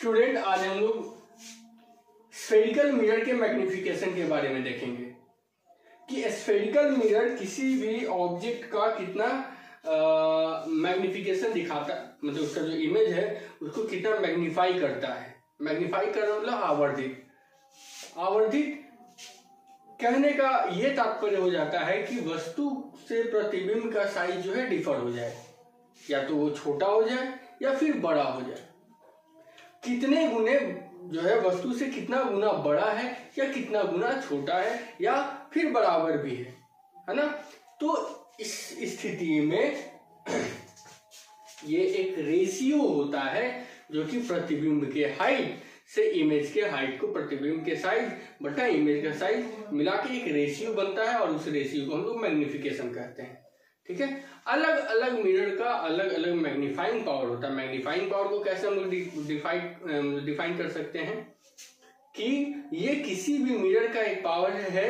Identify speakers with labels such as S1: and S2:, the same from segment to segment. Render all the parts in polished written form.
S1: Student, आज हम लोग स्फेरिकल मिरर के मैग्निफिकेशन के बारे में देखेंगे कि स्फेरिकल मिरर किसी भी ऑब्जेक्ट का कितना मैग्निफिकेशन दिखाता, मतलब उसका जो इमेज है उसको कितना मैग्नीफाई करता है। मैग्नीफाई करना मतलब आवर्धित। आवर्धित कहने का ये तात्पर्य हो जाता है कि वस्तु से प्रतिबिंब का साइज जो है डिफर हो जाए, या तो वो छोटा हो जाए या फिर बड़ा हो जाए। कितने गुने जो है वस्तु से कितना गुना बड़ा है या कितना गुना छोटा है या फिर बराबर भी है ना। तो इस स्थिति में ये एक रेशियो होता है जो कि प्रतिबिंब के हाइट से इमेज के हाइट को प्रतिबिंब के साइज बटा इमेज का साइज मिला के एक रेशियो बनता है, और उस रेशियो को हम लोग मैग्निफिकेशन कहते हैं। ठीक है, अलग अलग मिरर का अलग अलग मैग्नीफाइंग पावर होता है। मैग्नीफाइंग पावर को कैसे हम लोग डिफाइन कर सकते हैं कि ये किसी भी मिरर का एक पावर है,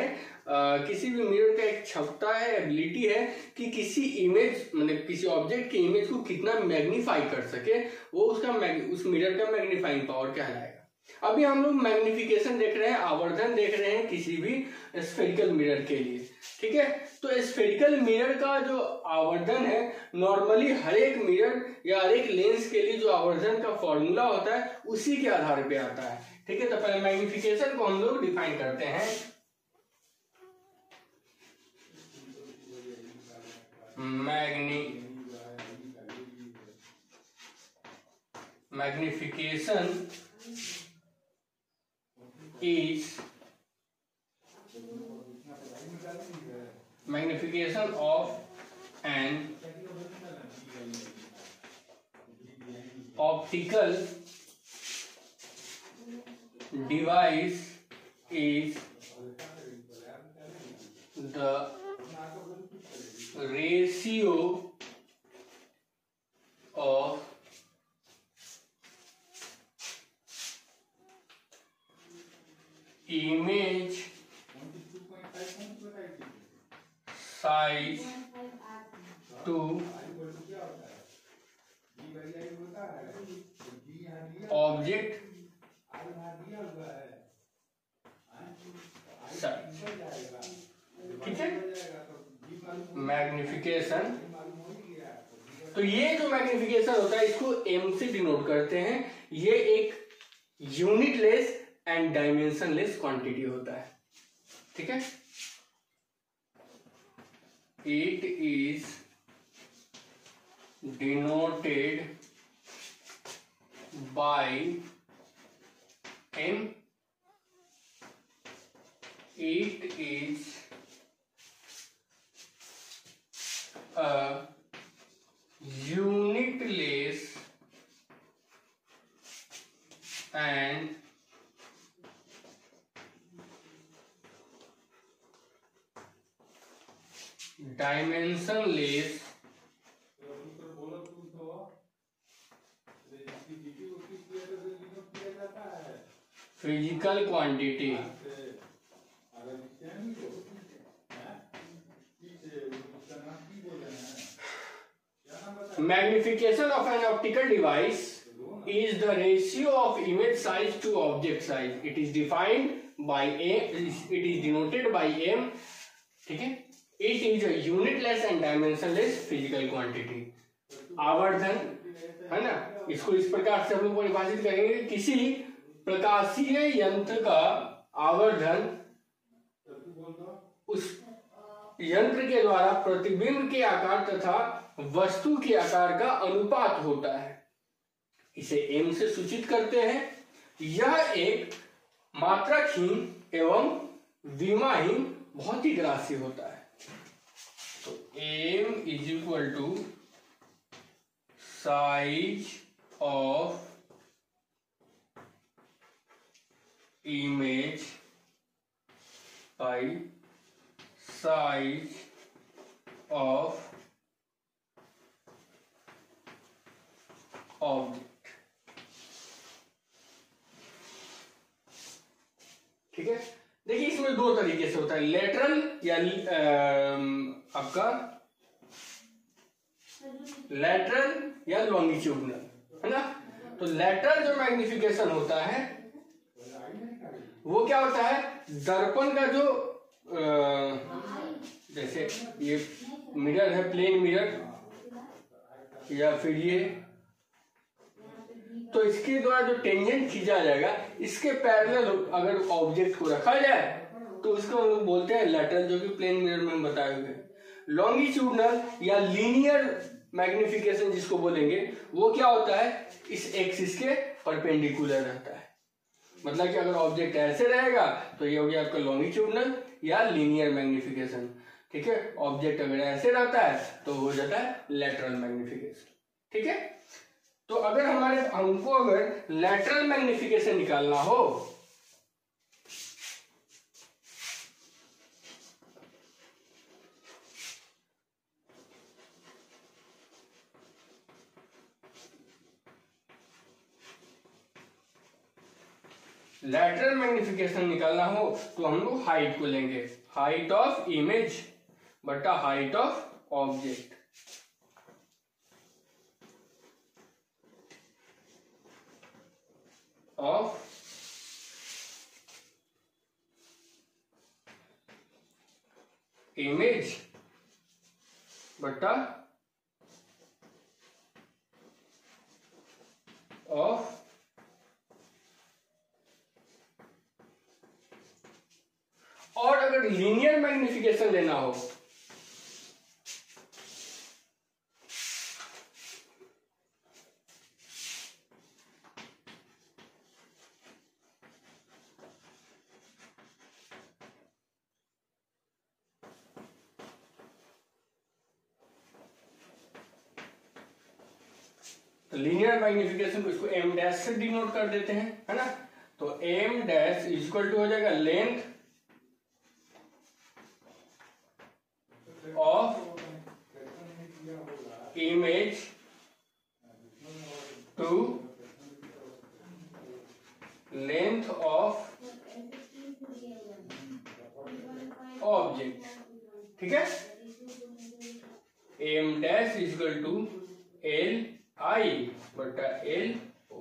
S1: किसी भी मिरर का एक क्षमता है, एबिलिटी है कि किसी इमेज मतलब किसी ऑब्जेक्ट के इमेज को कितना मैग्नीफाई कर सके, वो उसका उस मिरर का मैग्नीफाइंग पावर कहलाएगा। अभी हम लोग मैग्निफिकेशन देख रहे हैं, आवर्धन देख रहे हैं किसी भी स्फेरिकल मिरर के लिए। ठीक है, तो स्फेरिकल मिरर का जो आवर्धन है नॉर्मली हर एक मिरर या हर एक लेंस के लिए जो आवर्धन का फॉर्मूला होता है उसी के आधार पे आता है। ठीक है, तो पहले मैग्निफिकेशन को हम लोग डिफाइन करते हैं। Magnification is magnification of an optical device is the ratio of image size to object size। ठीक है, मैग्निफिकेशन, तो ये जो मैग्निफिकेशन होता है इसको m से डिनोट करते हैं। ये एक यूनिटलेस एंड डायमेंशनलेस क्वांटिटी होता है। ठीक है, it is denoted by m, it is a unitless and dimensionless physical quantity। Magnification of an optical device is the ratio of image size to object size. It is defined by m, it is denoted by m। ठीक है, it is a unitless and dimensionless physical quantity। आवर्धन है ना, इसको इस प्रकार से हम लोग परिभाषित करेंगे, किसी प्रकाशीय यंत्र का आवर्धन उस यंत्र के द्वारा प्रतिबिंब के आकार तथा वस्तु के आकार का अनुपात होता है। इसे m से सूचित करते हैं। यह एक मात्रकहीन एवं विमाहीन भौतिक राशि होता है। तो m is equal to size of image by size of object. ठीक है, देखिए इसमें दो तरीके से होता है, लेटरल या आपका लेटरल या लॉन्गिट्यूडनल, है ना। तो लेटरल जो मैग्निफिकेशन होता है वो क्या होता है, दर्पण का जो जैसे ये मिरर है, प्लेन मिरर या फिर ये, तो इसके द्वारा जो टेंजेंट खींचा जाएगा इसके पैरेलल अगर ऑब्जेक्ट को रखा जाए तो उसको हम लोग बोलते हैं लेटरल, जो कि प्लेन मिरर में हम बताए हुए। लॉन्गिट्यूडनल या लीनियर मैग्निफिकेशन जिसको बोलेंगे वो क्या होता है, इस एक्सिस के परपेंडिकुलर रहता है। मतलब कि अगर ऑब्जेक्ट ऐसे रहेगा तो ये हो गया आपका लॉन्गिट्यूडनल या लीनियर मैग्निफिकेशन। ठीक है, ऑब्जेक्ट अगर ऐसे रहता है तो हो जाता है लेटरल मैग्निफिकेशन। ठीक है, तो अगर हमको अगर लेटरल मैग्निफिकेशन निकालना हो तो हम लोग हाइट को लेंगे, हाइट ऑफ इमेज बटा height of object. Of image बटा ऑफ और अगर लीनियर मैग्निफिकेशन लेना हो तो लीनियर मैग्निफिकेशन को इसको एम डैश से डिनोट कर देते हैं, है ना। तो एम डैश इक्वल टू हो जाएगा length of image to length of object. ठीक है, M dash equal to L I बटा एल ओ।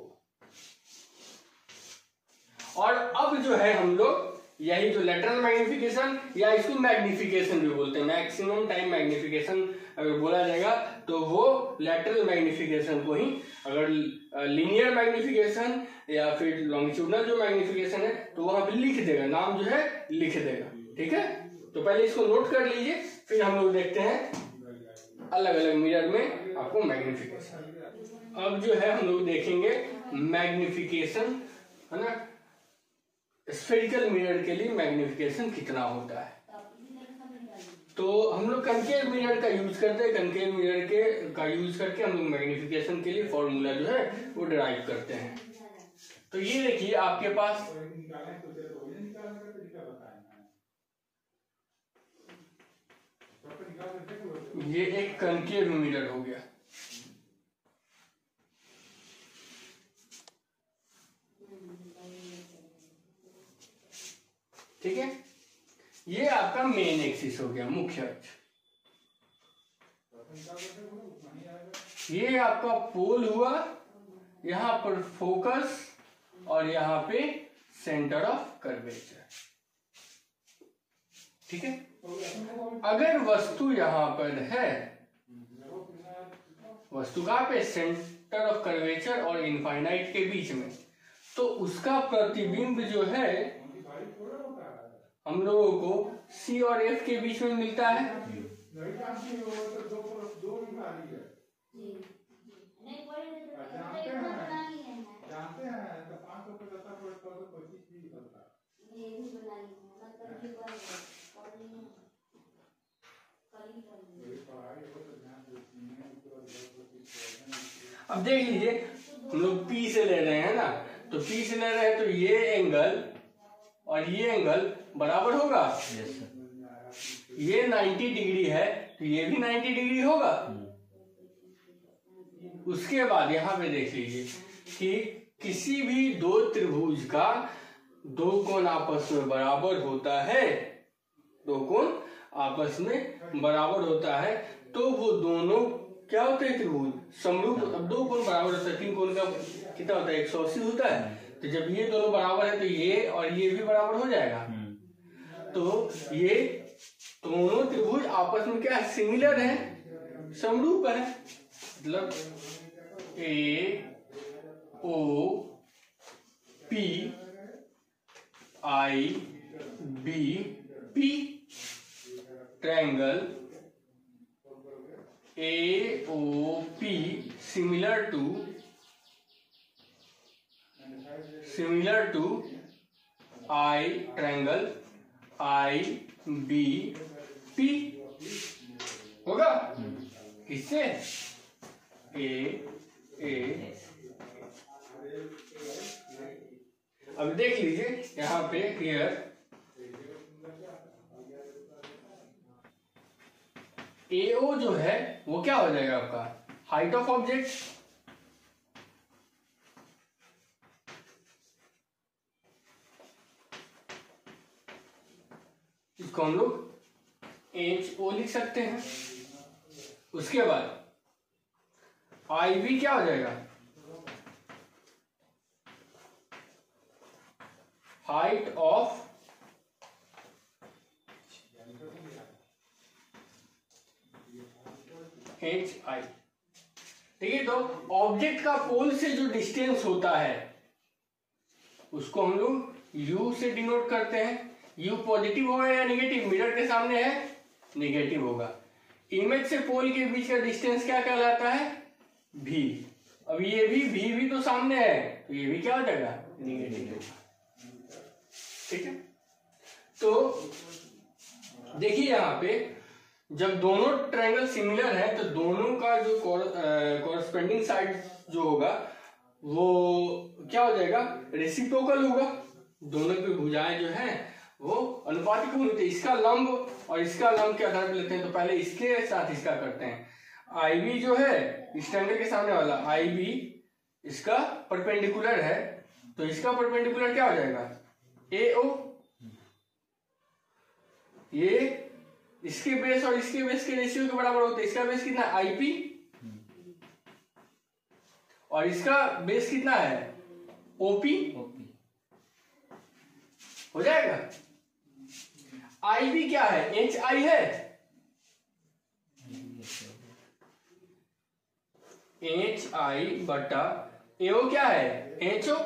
S1: और अब जो है हम लोग यही जो लेटरल मैग्निफिकेशन या इसको मैग्निफिकेशन भी बोलते हैं, मैक्सिमम टाइम मैग्निफिकेशन अगर बोला जाएगा तो वो लेटरल मैग्निफिकेशन को ही, अगर लीनियर मैग्निफिकेशन या फिर लॉन्गिट्यूडनल जो मैग्निफिकेशन है तो वहां पे लिख देगा, नाम जो है लिख देगा। ठीक है, तो पहले इसको नोट कर लीजिए, फिर हम लोग देखते हैं अलग अलग मिरर में आपको मैग्निफिकेशन। अब जो है हम लोग देखेंगे मैग्निफिकेशन, है ना, स्फेरिकल मिरर के लिए मैग्निफिकेशन कितना होता है। तो हम लोग कनकेव मिरर का यूज करते हैं, कनकेव मिरर का यूज करके हम लोग मैग्निफिकेशन के लिए फॉर्मूला जो है वो डिराइव करते हैं। तो ये देखिए आपके पास ये एक कनकेव मिरर हो गया। ठीक है, ये आपका मेन एक्सिस हो गया, मुख्य अक्ष। ये आपका पोल हुआ, यहां पर फोकस और यहां पे सेंटर ऑफ कर्वेचर। ठीक है, अगर वस्तु यहां पर है, वस्तु कहां पे, सेंटर ऑफ कर्वेचर और इनफाइनाइट के बीच में, तो उसका प्रतिबिंब जो है हम लोगों को सी और एफ के बीच में मिलता है। अब देख लीजिए, हम लोग पी से ले रहे हैं ना, तो पी से ले रहे हैं तो ये एंगल और ये एंगल बराबर होगा। ये 90 डिग्री है तो ये भी 90 डिग्री होगा। उसके बाद यहां पे देख लीजिए कि किसी भी दो त्रिभुज का दो कोण आपस में बराबर होता है, दो कोण आपस में बराबर होता है तो वो दोनों क्या होते हैं, त्रिभुज समरूप, अब दो कोण बराबर होता है, तीन कोण का कितना होता है 180 होता है, तो जब ये दोनों बराबर है तो ये और ये भी बराबर हो जाएगा। तो ये दोनों त्रिभुज आपस में क्या है, सिमिलर है, समरूप है, मतलब A O P I B P, triangle A O P similar to I triangle I B P होगा। किससे? ए अब देख लीजिए यहाँ पे हियर AO जो है वो क्या हो जाएगा आपका, हाइट ऑफ ऑब्जेक्ट, इसको हम लोग HO लिख सकते हैं। उसके बाद IB क्या हो जाएगा, हाइट ऑफ HI। ठीक है, तो ऑब्जेक्ट का पोल से जो डिस्टेंस होता है उसको हम लोग U से डिनोट करते हैं। U पॉजिटिव होगा या नेगेटिव, मिरर के सामने है नेगेटिव होगा। इमेज से पोल के बीच का डिस्टेंस क्या कहलाता है, V। अब ये भी तो सामने है, तो ये भी क्या हो जाएगा, नेगेटिव। ठीक है, तो देखिए यहाँ पे जब दोनों ट्रायंगल सिमिलर है तो दोनों का जो कॉरस्पेंडिंग साइड जो होगा वो क्या हो जाएगा, रेसिप्रोकल होगा। दोनों की भुजाएं जो हैं वो अनुपातिक होनी चाहिए। इसका लंब और इसका लंब के आधार पर लेते हैं, तो पहले इसके साथ इसका करते हैं। IB जो है इस ट्रायंगल के सामने वाला IB इसका परपेंडिकुलर है, तो इसका परपेंडिकुलर क्या हो जाएगा, AO। ये इसके बेस और इसके बेस के रेशियो के बराबर होते हैं। इसका बेस कितना है, IP, और इसका बेस कितना है, OP। हो जाएगा। IB क्या है, HI है, HI बटा AO क्या है, HO।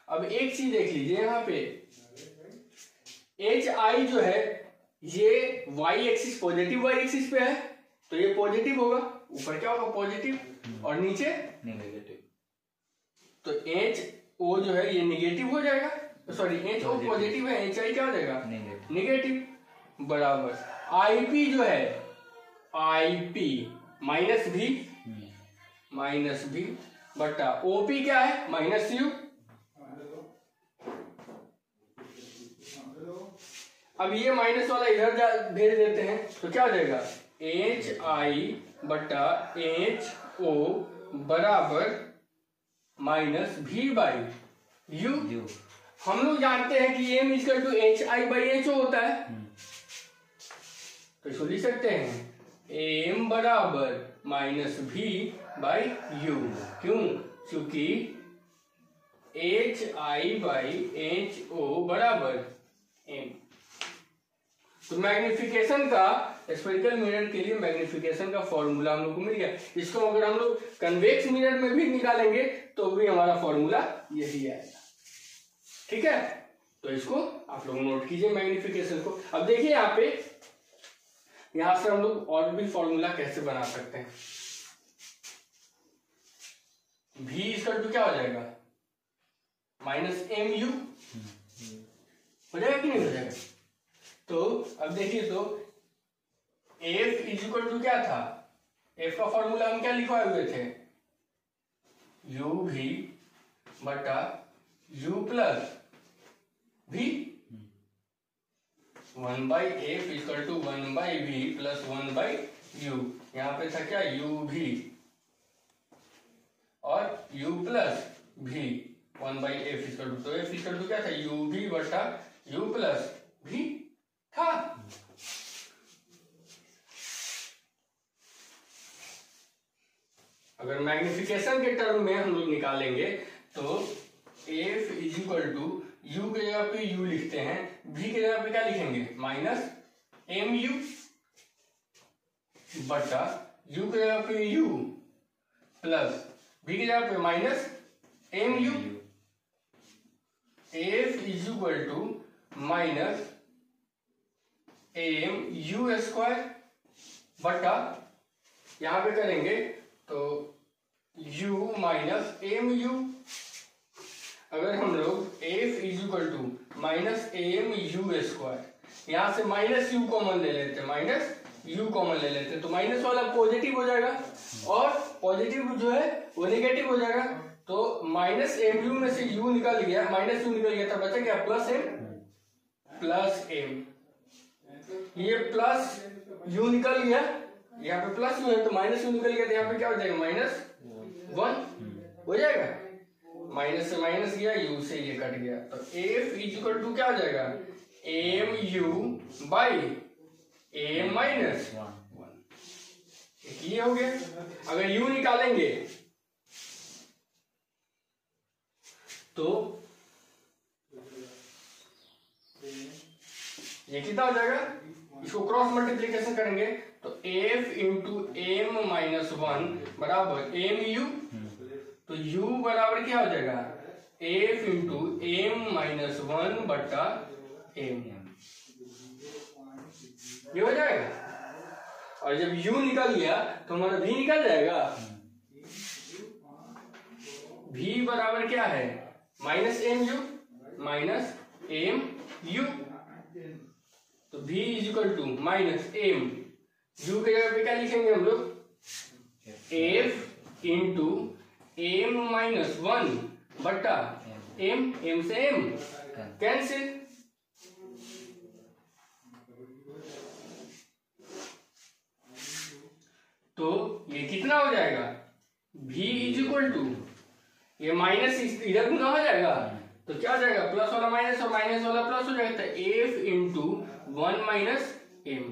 S1: अब एक चीज देख लीजिए यहाँ पे, HI जो है ये y axis, positive y axis पे है, तो ये पॉजिटिव होगा, ऊपर क्या होगा पॉजिटिव और नीचे नेगेटिव। तो HO जो है ये नेगेटिव हो जाएगा, सॉरी HO पॉजिटिव है, HI क्या हो जाएगा, नेगेटिव। बराबर IP जो है IP माइनस भी बटा OP क्या है, -U। अब ये माइनस वाला इधर भेज देते हैं, तो क्या हो जाएगा, HI बटा HO बराबर -V/U। हम लोग जानते हैं कि M = HI/HO होता है, तो इसको लिख सकते हैं M बराबर -V/U। क्यों, क्योंकि HI/HO बराबर M। तो मैग्निफिकेशन का, स्फेरिकल मिरर के लिए मैग्निफिकेशन का फॉर्मूला हम लोग को मिल गया। इसको अगर हम लोग कन्वेक्स मिरर में भी निकालेंगे तो भी हमारा फॉर्मूला यही आएगा। ठीक है, तो इसको आप लोग नोट कीजिए मैग्निफिकेशन को। अब देखिए यहाँ पे, यहां से हम लोग और भी फॉर्मूला कैसे बना सकते हैं। V = क्या हो जाएगा, -MU हो जाएगा कि नहीं हो जाएगा। तो अब देखिए, तो F = क्या था, F का फॉर्मूला हम क्या लिखवाए हुए थे, UV बटा U plus V। 1/F = 1/V plus 1/U। यहाँ पे था क्या, UV और U प्लस V। 1/F = तो F = क्या था, UV बटा U प्लस V था। मैग्निफिकेशन के टर्म में हम लोग निकालेंगे तो F is equal to U के जगह पे यू लिखते हैं, भी के जगह पे क्या लिखेंगे माइनस एम यू बटा यू के जगह पे यू प्लस भी के जगह पे minus M U. F is equal to minus M U square बटा यहां पे करेंगे तो u माइनस एम यू। अगर हम लोग f is equal to minus M U square यहां से माइनस u कॉमन ले लेते हैं, माइनस u कॉमन ले लेते हैं तो माइनस वाला पॉजिटिव हो जाएगा और पॉजिटिव जो है वो नेगेटिव हो जाएगा। तो माइनस एम यू में से u निकल गया, माइनस u निकल गया तो बचा क्या प्लस एम। ये प्लस u निकल गया, यहाँ पे प्लस u है तो माइनस u निकल गया तो यहाँ पे क्या हो जाएगा माइनस 1 हो जाएगा। माइनस से माइनस गया, u से ये कट गया तो f इज इक्वल टू क्या हो जाएगा M U by M minus 1। ये हो गया। अगर u निकालेंगे तो ये कितना हो जाएगा, इसको क्रॉस मल्टीप्लीकेशन करेंगे तो f इंटू एम माइनस 1 बराबर एम यू, तो u बराबर क्या हो जाएगा f इंटू एम माइनस 1 बटा एम, ये हो जाएगा। और जब u निकल गया तो हमारा v निकल जाएगा। v बराबर क्या है minus M U minus M U, तो v is equal to minus M u के जगह पे क्या लिखेंगे हम लोग f इंटू एम माइनस 1 बटा एम, एम से एम कैंसिल, तो ये कितना हो जाएगा v इज इक्वल टू ये माइनस इधर गुना हो जाएगा तो क्या हो जाएगा प्लस वाला माइनस और माइनस वाला प्लस हो जाएगा तो f इंटू 1 माइनस एम।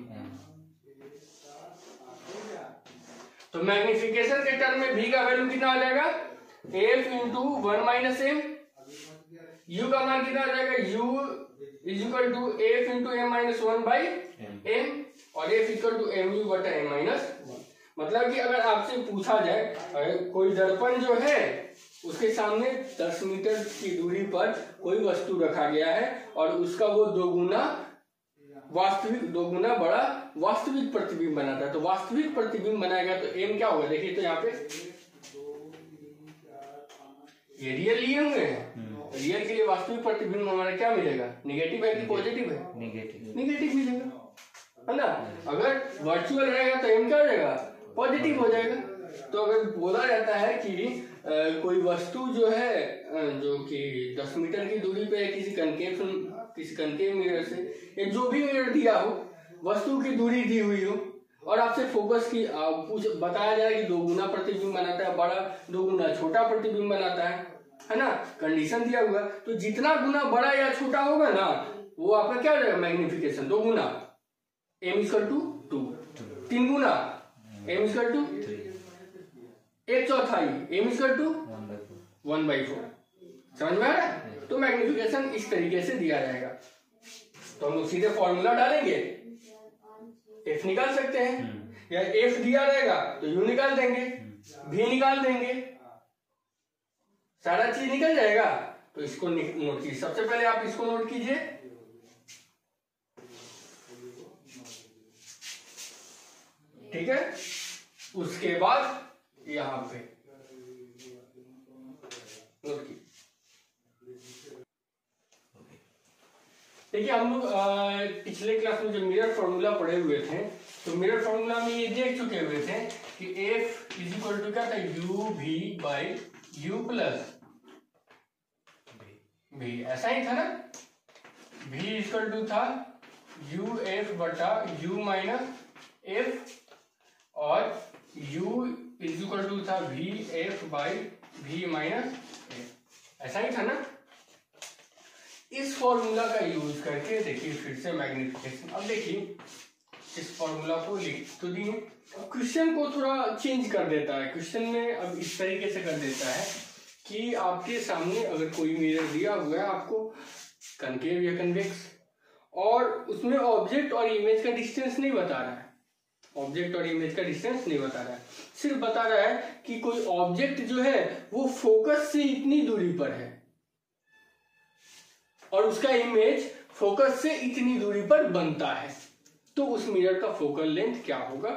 S1: तो मैग्निफिकेशन के टर्म में v का वैल्यू कितना आ जाएगा f into 1 minus M, u का मान कितना आ जाएगा u is equal to f into M minus 1 by M और f equal to M U बटा एम माइनस 1। मतलब कि अगर आपसे पूछा जाए कोई दर्पण जो है उसके सामने 10 मीटर की दूरी पर कोई वस्तु रखा गया है और उसका वो दो गुना बड़ा वास्तविक प्रतिबिंब बनाता है, तो वास्तविक प्रतिबिंब बनाएगा तो एम क्या होगा देखिए, तो यहाँ पे ये रियल लिए हुए हैं, रियल के लिए वास्तविक प्रतिबिंब हमारा क्या मिलेगा नेगेटिव है कि पॉजिटिव है, नेगेटिव मिलेगा है ना। अगर वर्चुअल रहेगा तो एम क्या हो जाएगा पॉजिटिव हो जाएगा। तो अगर बोला जाता है कि कोई वस्तु जो है जो कि 10 मीटर की दूरी पे किसी कनकेव मिरर से या जो भी मिरर दिया हो वस्तु की दूरी दी हुई हो और आपसे फोकस की बताया जाए कि 2 गुना प्रतिबिंब बनाता है बड़ा, 2 गुना छोटा प्रतिबिंब बनाता है ना, कंडीशन दिया हुआ। तो जितना गुना बड़ा या छोटा होगा ना वो आपका क्या हो जाएगा मैग्निफिकेशन 2 गुना एम इक्वल टू 2, 3 गुना M equal to 1/4 M equal to 1/4। समझ में आ रहा है। तो मैग्निफिकेशन इस तरीके से दिया जाएगा। तो हम लोग सीधे फॉर्मूला डालेंगे, एफ निकाल सकते हैं या एफ दिया रहेगा तो यू निकाल देंगे, भी निकाल देंगे, सारा चीज निकल जाएगा। तो इसको नोट कीजिए, सबसे पहले आप इसको नोट कीजिए, ठीक है। उसके बाद यहां पे नोट कीजिए। देखिए हम लोग पिछले क्लास में जब मिरर फॉर्मूला पढ़े हुए थे तो मिरर फॉर्मूला में ये देख चुके हुए थे कि एफ इज इक्वल टू क्या था यू भी बाई यू प्लस भी, ऐसा ही था ना। भी इक्वल टू था यू एफ बटा यू माइनस एफ और u इज इक्वल टू था V F by V minus F, ऐसा ही था ना। इस फॉर्मूला का यूज करके देखिए फिर से मैग्निफिकेशन। अब देखिए इस फॉर्मूला को लिख तो दिए। अब क्वेश्चन को थोड़ा चेंज कर देता है। क्वेश्चन में अब इस तरीके से कर देता है कि आपके सामने अगर कोई मिरर दिया हुआ है आपको, कनकेव या कन्वेक्स, और उसमें ऑब्जेक्ट और इमेज का डिस्टेंस नहीं बता रहा है, ऑब्जेक्ट और इमेज का डिस्टेंस नहीं बता रहा है, सिर्फ बता रहा है कि कोई ऑब्जेक्ट जो है वो फोकस से इतनी दूरी पर है और उसका इमेज फोकस से इतनी दूरी पर बनता है, तो उस मिरर का फोकल लेंथ क्या होगा,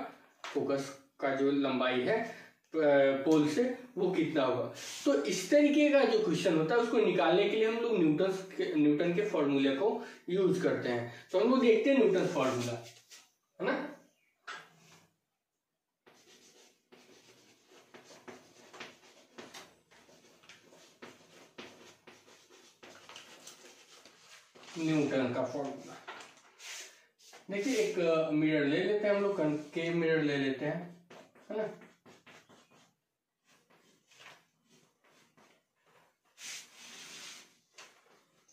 S1: फोकस का जो लंबाई है पोल से वो कितना होगा। तो इस तरीके का जो क्वेश्चन होता है उसको निकालने के लिए हम लोग न्यूटन के फॉर्मूले को यूज करते हैं। तो हम लोग देखते हैं न्यूटन फॉर्मूला, है ना। न्यूटन का फॉर्मूला देखिए, एक मिरर ले लेते हैं हम लोग, कनकेव मिरर ले लेते हैं, है ना।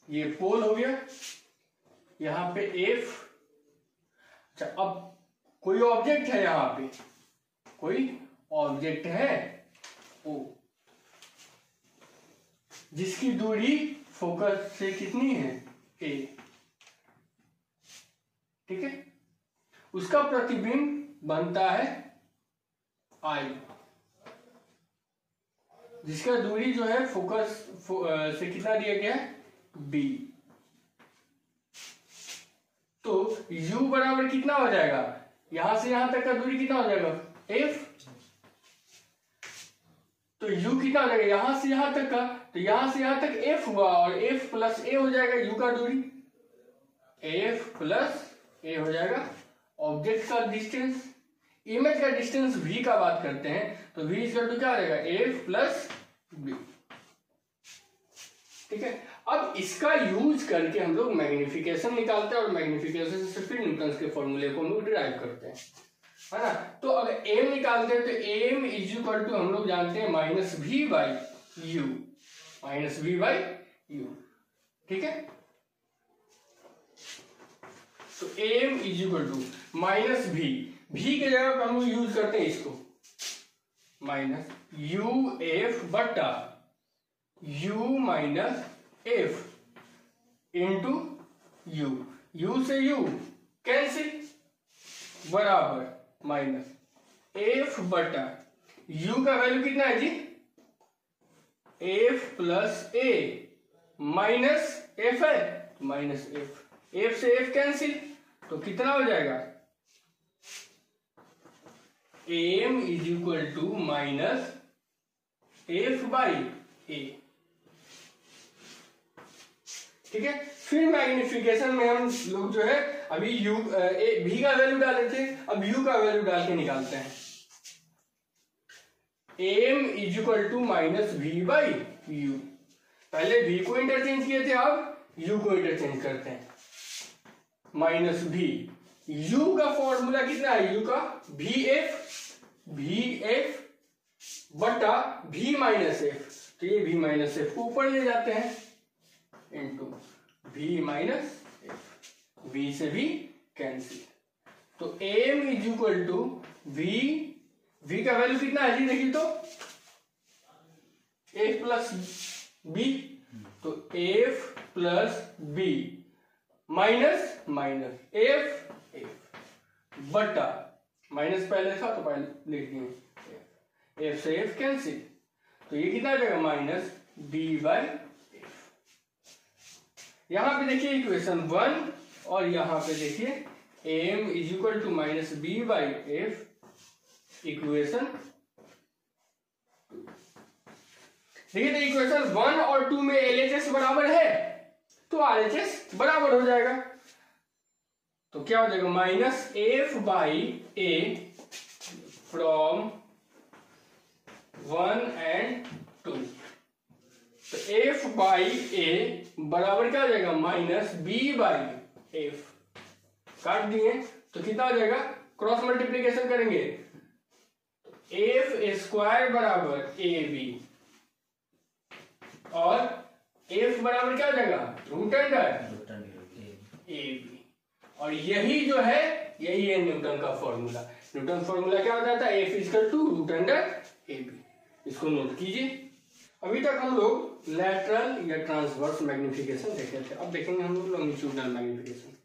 S1: ये पोल हो गया, यहां पे F। अच्छा, अब कोई ऑब्जेक्ट है, यहां पे कोई ऑब्जेक्ट है O, जिसकी दूरी फोकस से कितनी है A, ठीक है। उसका प्रतिबिंब बनता है I, जिसका दूरी जो है फोकस से कितना दिया गया है B। तो U बराबर कितना हो जाएगा, यहां से यहां तक का दूरी कितना हो जाएगा F। तो U कितना हो जाएगा यहां से यहां तक का, तो यहां से यहां तक F हुआ और F प्लस A हो जाएगा U का दूरी, F प्लस A हो जाएगा ऑब्जेक्ट का डिस्टेंस। इमेज का डिस्टेंस V का बात करते हैं तो V इक्वल टू क्या हो जाएगा F प्लस B, ठीक है। अब इसका यूज करके हम लोग मैग्निफिकेशन निकालते हैं और मैग्निफिकेशन से फिर न्यूटन के फॉर्मूले को हम लोग डिराइव करते हैं, है ना। तो अगर m निकालते हैं तो m इज इक्वल टू हम लोग जानते हैं minus v by U, minus v by U, ठीक है। तो m is equal to minus v की जगह पर हम लोग यूज करते हैं इसको, माइनस यू एफ बटा u minus F into U, U से यू कैंसिल, बराबर माइनस एफ बटा u का वैल्यू कितना है जी, F plus A minus F है, माइनस एफ, एफ से एफ कैंसिल, तो कितना हो जाएगा M is equal to minus F by A, ठीक है। फिर मैग्निफिकेशन में हम लोग जो है अभी u v का वैल्यू डाले थे, अब u का वैल्यू डाल के निकालते हैं। m is equal to minus V by U, पहले v को इंटरचेंज किए थे, अब u को इंटरचेंज करते हैं, माइनस v, u का फॉर्मूला कितना है, u का वी एफ बटा v माइनस एफ, तो ये v माइनस एफ को ऊपर ले जाते हैं into v minus F, v से v कैंसिल, तो m is equal to v का वैल्यू कितना है जी, देखिए तो f प्लस b, तो f plus b minus minus f बटा, माइनस पहले था तो पहले लिख दिए, f से f कैंसिल, तो ये कितना आ जाएगा माइनस b बाई एफ। यहां पे देखिए इक्वेशन 1 और यहां पे देखिए m is equal to minus b by F, equation देखिए, तो इक्वेशन 1 और 2 में LHS बराबर है तो RHS बराबर हो जाएगा, तो क्या हो जाएगा minus F by A from 1 and 2, तो एफ बाई ए बराबर क्या हो जाएगा माइनस बी बाई एफ, काट दिए तो कितना हो जाएगा, क्रॉस मल्टीप्लीकेशन करेंगे, एफ स्क्वायर बराबर ए बी और एफ बराबर क्या हो जाएगा रूट अंडर ए बी, और यही जो है यही है न्यूटन का फॉर्मूला। न्यूटन फॉर्मूला क्या होता था? F equal to root under AB। इसको नोट कीजिए। अभी तक हम लोग लैटरल या ट्रांसवर्स मैग्निफिकेशन देखे थे, अब देखेंगे हम लोग लॉन्गिट्यूडनल मैग्निफिकेशन,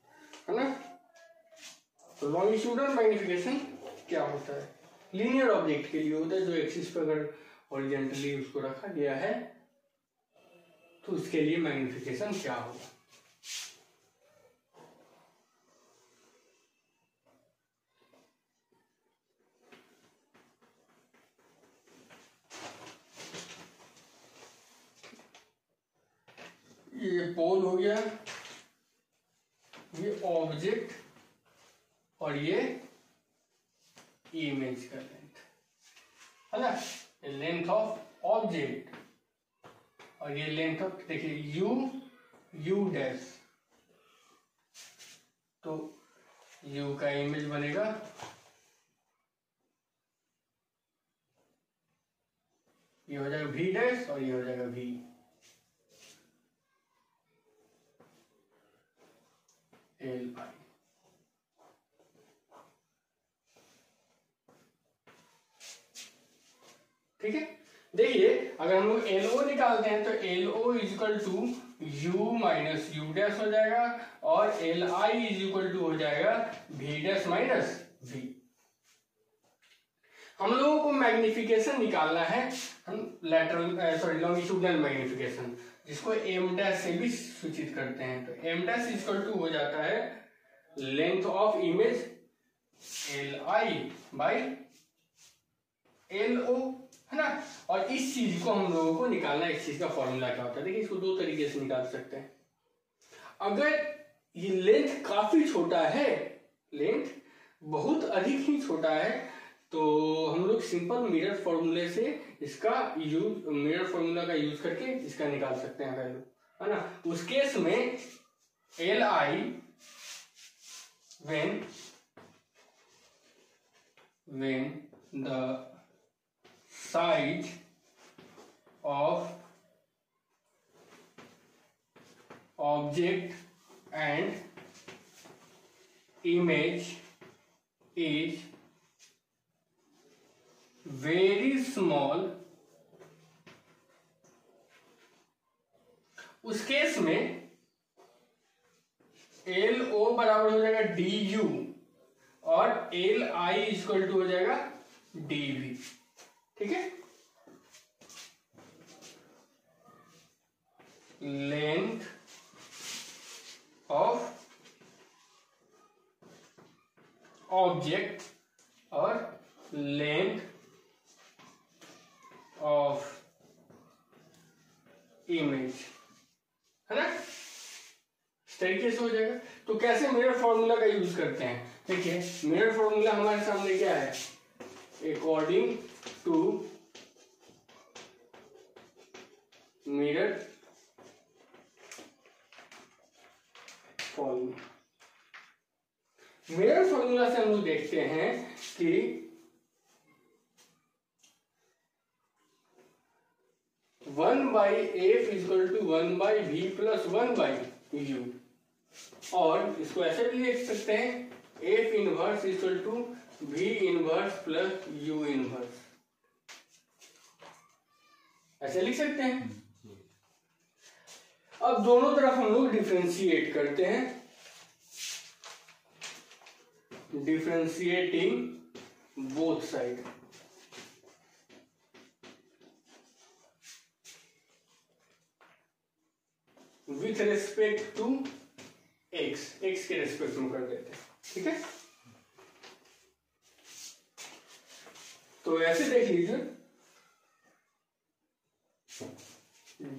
S1: है ना। तो लॉन्गिट्यूडनल मैग्निफिकेशन क्या होता है? लीनियर ऑब्जेक्ट के लिए होता है, जो एक्सिस पर अगर हॉरिजॉन्टली उसको रखा गया है तो उसके लिए मैग्निफिकेशन क्या होगा? ये पोल हो गया, ये ऑब्जेक्ट और ये इमेज का लेंथ, है ना। लेंथ ऑफ ऑब्जेक्ट और ये लेंथ ऑफ, देखिए यू डैश, तो यू का इमेज बनेगा ये हो जाएगा वी डैश और ये हो जाएगा वी। एल आई, ठीक है। देखिए अगर हम लोग एल ओ निकालते हैं तो L O is equal to U minus U dash हो जाएगा और L I is equal to हो जाएगा वी डैश माइनस वी। हम लोगों को मैग्निफिकेशन निकालना है, हम लैटरल लॉन्गिट्यूडनल मैग्निफिकेशन, जिसको एम डैश से भी सूचित करते हैं। तो M dash is equal to हो जाता है length of image L I by L O, है ना। और इस चीज को हम लोगों को निकालना है, इस चीज का फॉर्मूला क्या होता है? देखिए इसको दो तरीके से निकाल सकते हैं। अगर ये लेंथ काफी छोटा है, लेंथ बहुत अधिक ही छोटा है, तो हम लोग सिंपल मिरर फॉर्मूले से इसका यूज, मिरर फॉर्मूला का यूज करके इसका निकाल सकते हैं वैल्यू, है ना। उस केस में L I when the size of object and image is very small, उस केस में एल ओ बराबर हो जाएगा डी यू और एल आई इक्वल टू हो जाएगा डी वी, ठीक है। लेंथ ऑफ ऑब्जेक्ट और लेंथ ऑफ इमेज, है ना, इस तरीके से हो जाएगा। तो कैसे मिरर फॉर्मूला का यूज करते हैं? देखिए मिरर फॉर्मूला हमारे सामने क्या है? According to mirror formula, mirror formula से हम लोग देखते हैं कि 1/f equal to 1/v plus 1/u, और इसको ऐसे भी लिख सकते हैं f inverse equal to v inverse plus u inverse, ऐसे लिख सकते हैं। अब दोनों तरफ हम लोग डिफरेंशिएट करते हैं, differentiating both side, with respect to X, X के रेस्पेक्ट में कर देते हैं, ठीक है। तो ऐसे देख लीजिए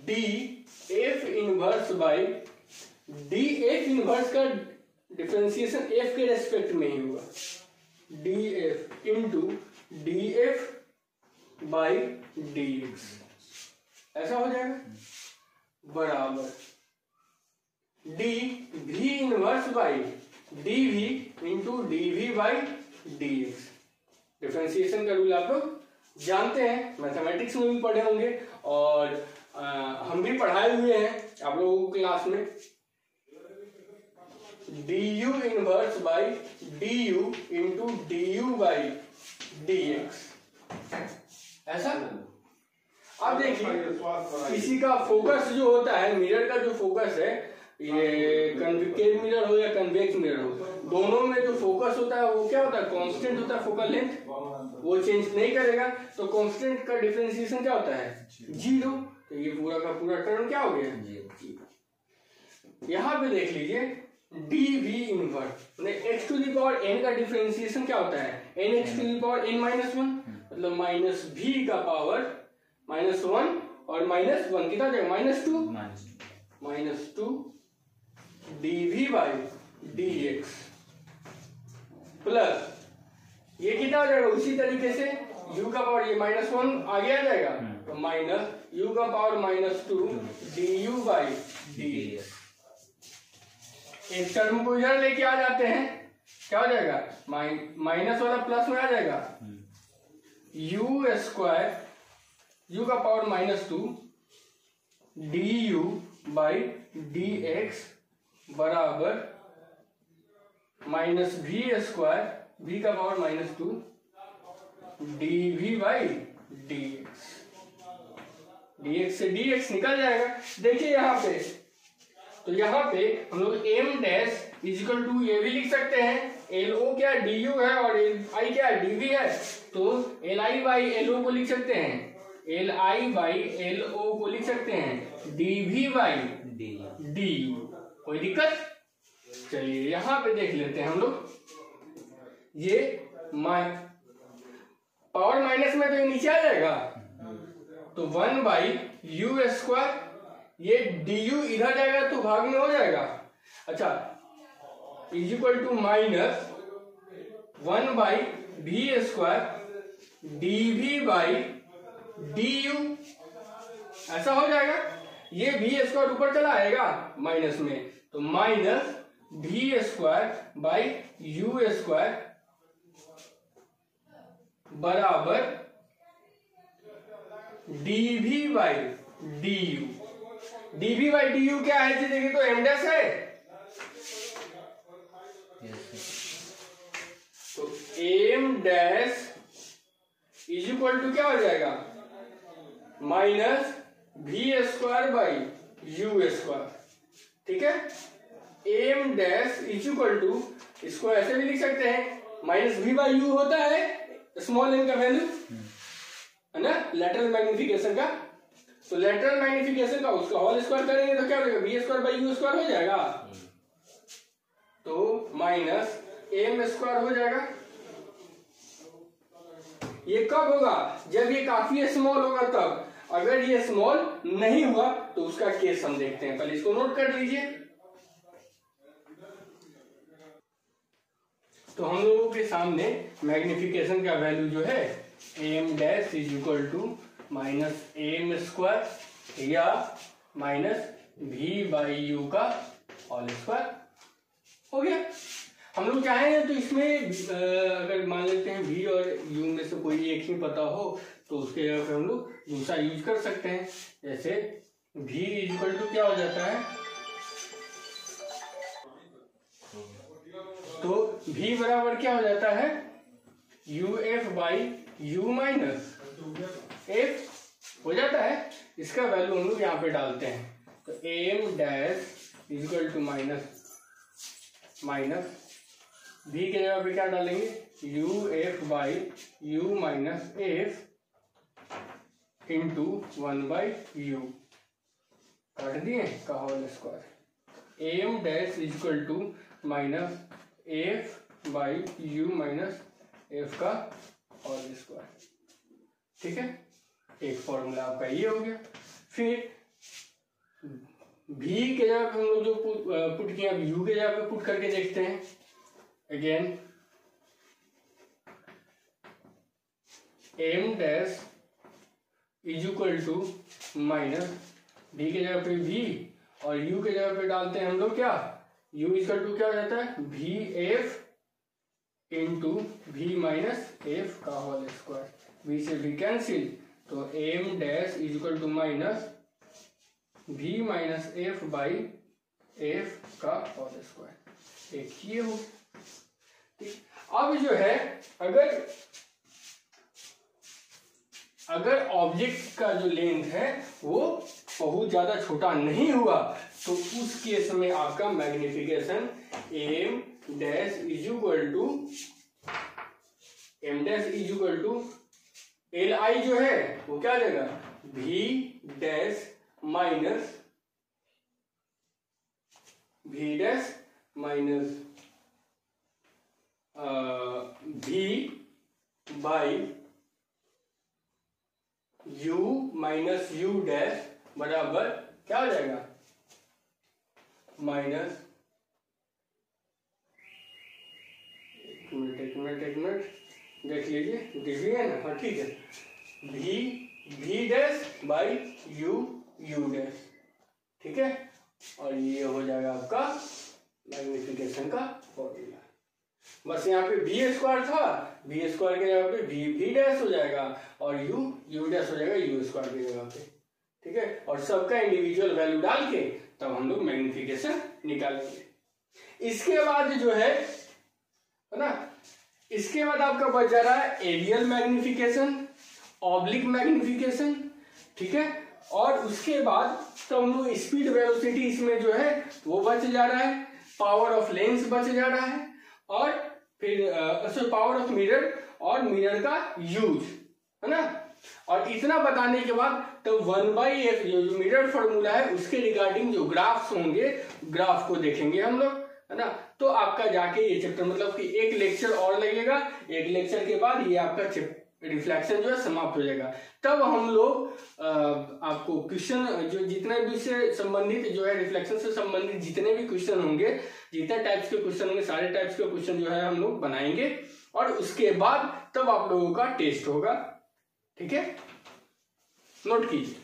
S1: D F inverse by D F inverse का डिफरेंशिएशन एफ के रेस्पेक्ट में ही हुआ, D F into D F by D X, ऐसा हो जाएगा बराबर D V inverse by D V into D V by D X. Differentiation का रूल आप लोग जानते हैं, मैथमेटिक्स में भी पढ़े होंगे और हम भी पढ़ाए हुए हैं आप लोगों को क्लास में। du inverse by du into du by dx। ऐसा अब देखिए इसी का फोकस जो होता है, मिरर का जो फोकस है, ये कन्वेक्टिव मिरर हो या कन्वेक्स मिरर हो, दोनों में जो फोकस होता है वो क्या होता है, कांस्टेंट होता है फोकल लेंथ, वो चेंज नहीं करेगा। तो कांस्टेंट का डिफरेंशिएशन क्या होता है, 0। तो ये पूरा का पूरा टर्म क्या हो गया, यहाँ पे देख लीजिए dv inverse x to the power n का डिफरेंशिएशन क्या होता है, nx to the power n minus 1, मतलब माइनस v का पावर -1 और -1 कितना जाएगा, -2 dv बाई dx प्लस ये कितना हो जाएगा, उसी तरीके से u का पावर ये -1 आगे आ जाएगा, तो माइनस u का पावर -2 du बाई dx। एक टर्म को इधर लेके आ जाते हैं, क्या हो जाएगा, माइनस वाला प्लस में आ जाएगा, u स्क्वायर u का पावर -2 du बाई dx बराबर माइनस v स्क्वायर v का power -2 dv by dx। dx से dx निकल जाएगा। देखिए यहाँ पे, तो यहाँ पे हम लोग m डैश इजिकल टू ये भी लिख सकते हैं, LO क्या du है और Li क्या dv है, तो Li बाई LO को लिख सकते हैं, Li बाई LO को लिख सकते हैं dv बाई du। कोई दिक्कत? चलिए यहाँ पे देख लेते हैं हम लोग, ये पावर माइनस में तो ये नीचे आ जाएगा, तो 1 बाई यू स्क्वायर, ये du इधर जाएगा तो भाग में हो जाएगा, अच्छा, is equal to minus 1 by V square dv by du, ऐसा हो जाएगा। ये भी स्क्वायर ऊपर चला आएगा माइनस में, तो माइनस भी स्क्वायर बाई यू स्क्वायर बराबर dv by du। dv by du क्या है, देखिए तो m डैश है, तो m dash is equal to क्या हो जाएगा, माइनस भी स्क्वायर बाई यू स्क्वायर। ठीक है, m dash is equal to, इसको ऐसे भी लिख सकते हैं, माइनस v बाई यू होता है स्मॉल n का वैल्यू है ना, लेटरल मैग्निफिकेशन का, तो लेटरल मैग्निफिकेशन का उसका होल स्क्वायर करेंगे तो क्या हो जाएगा, B square by U square हो जाएगा, तो माइनस m स्क्वायर हो जाएगा। ये कब होगा, जब ये काफी स्मॉल होगा तब, अगर ये स्मॉल नहीं हुआ तो उसका केस हम देखते हैं, पहले इसको नोट कर लीजिए। तो हम लोगों के सामने मैग्निफिकेशन का वैल्यू जो है m dash is equal to minus M square या माइनस v बाई यू का होल स्क्वायर हो गया। हम लोग चाहें तो इसमें अगर मान लेते हैं v और u में से कोई एक ही पता हो तो उसके जगह पे हम लोग दूसरा यूज कर सकते हैं, जैसे v इक्वल टू क्या हो जाता है, तो v बराबर क्या हो जाता है, uf by u minus f हो जाता है। इसका वैल्यू हम लोग यहाँ पे डालते हैं, तो m dash equal to minus v के जगह पे क्या डालेंगे, uf by u minus f into 1 by U, काट दिए का whole square, M dash equal to minus F by U minus F का होल स्क्वायर। ठीक है, एक फॉर्मूला आपका ये हो गया। फिर v के जगह पे हम लोग जो पुट किया, अब u के जगह पे पुट करके देखते हैं। Again m dash is equal to minus v के जगह पे v और u के जगह पे डालते हैं हम लोग क्या, u इक्वल टू क्या हो जाता है, v f into v minus F का होल स्क्वायर, v से v कैंसिल, तो m dash is equal to minus v minus F by F का होल स्क्वायर। एक ये हो। अब जो है अगर ऑब्जेक्ट का जो लेंथ है वो बहुत ज्यादा छोटा नहीं हुआ तो उस केस में आपका magnification M dash is equal to L I जो है वो क्या आ जाएगा V dash minus V by U minus U dash बराबर क्या हो जाएगा माइनस एक मिनट देख लीजिए, दिख है ना, हाँ ठीक है, V dash by U dash, ठीक है। और ये हो जाएगा आपका मैग्निफिकेशन का फॉर्मूला। बस यहाँ पे वी स्क्वायर था, वी स्क्वायर के जगह पे वी डैश हो जाएगा और यू डैश हो जाएगा यू स्क्वायर की जगह पे, ठीक है। और सबका इंडिविजुअल वैल्यू डाल के तब हम लोग मैग्निफिकेशन निकालेंगे। इसके बाद जो है ना, इसके बाद आपका बच जा रहा है एरियल मैग्निफिकेशन, ऑब्लिक मैग्निफिकेशन, ठीक है। और उसके बाद तो हम लोग स्पीड वेलोसिटी इसमें जो है वो बच जा रहा है, पावर ऑफ लेंस बच जा रहा है, और फिर पावर ऑफ मिरर और मिरर का यूज, है ना। और इतना बताने के बाद तो 1/f जो मिरर फॉर्मूला है उसके रिगार्डिंग जो ग्राफ्स होंगे, ग्राफ को देखेंगे हम लोग, है ना। तो आपका जाके ये चैप्टर मतलब कि एक लेक्चर और लगेगा, एक लेक्चर के बाद ये आपका रिफ्लेक्शन जो है समाप्त हो जाएगा। तब हम लोग आपको क्वेश्चन जो जितने भी से संबंधित जो है रिफ्लेक्शन से संबंधित जितने भी क्वेश्चन होंगे, जितने टाइप्स के क्वेश्चन होंगे, सारे टाइप्स के क्वेश्चन जो है हम लोग बनाएंगे और उसके बाद तब आप लोगों का टेस्ट होगा, ठीक है। नोट कीजिए।